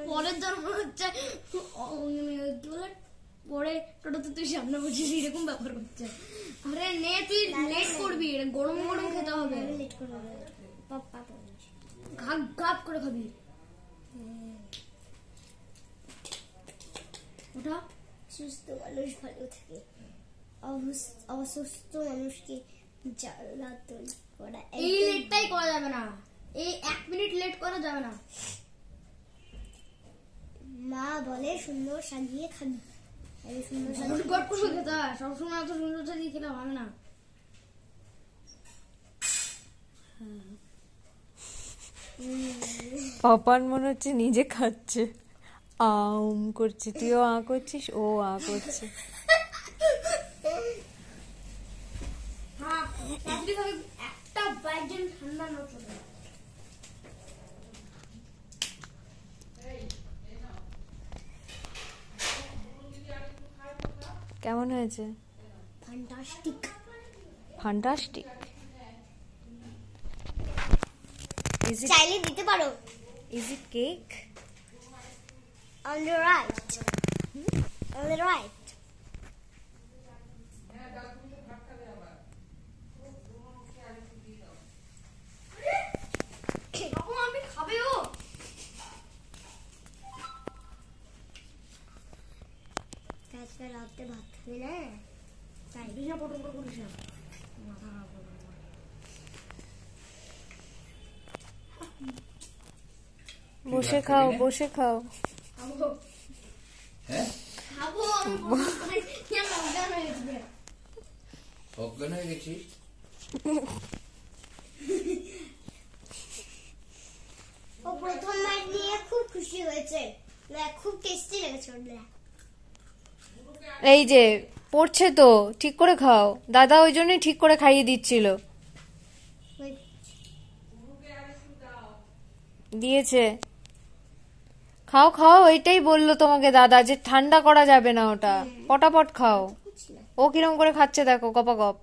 পরের জন্ম হচ্ছে পরে টোটোতে তুই সামনে বসিস এরকম ব্যাপার হচ্ছে। আরে নে তুই লেট করবি, গরম গরম খেতে হবে। ঘাপ ঘাপ করে খাবি। ওটা সুস্থ মানুষ ভালো থাকে, অসুস্থ মানুষকে জ্বালাতন করা এই লেটটাই করা যাবে না, এই 1 মিনিট লেট করা যাবে না। মা বলে সুন্দর সাজিয়ে খাবি, সুন্দর গট করে খেতে হয়, সবসময় এত সুন্দর সাজিয়ে খেলে হবে না। পাপান মনে হচ্ছে নিজে খাচ্ছে, আম করছে, তুইও আ করছিস, ও আ করছে। একটা বাইক ঠান্ডা না চলে। কেমন হয়েছে? ফ্যান্টাস্টিক। ফ্যান্টাস্টিক। চাইলে দিতে পারো। Is it cake? On the right. On the right. আমি খাবে ও আজকে রাতে ভাত খাবি না, তাই বিনা পটল করিস না। বসে খাও, বসে খাও। অজ্ঞান হয়ে গেছিস? ও প্রথমবার নিয়ে খুব খুশি হয়েছে, খুব টেস্টি লেগেছে ওর। এই যে পড়ছে তো, ঠিক করে খাও। দাদা ওই জন্যই ঠিক করে খাইয়ে দিচ্ছিল। দিয়েছে, খাও খাও, ওইটাই বললো তোমাকে দাদা, যে ঠান্ডা করা যাবে না ওটা, পটাপট খাও। ও কিরম করে খাচ্ছে দেখো, গপা গপ।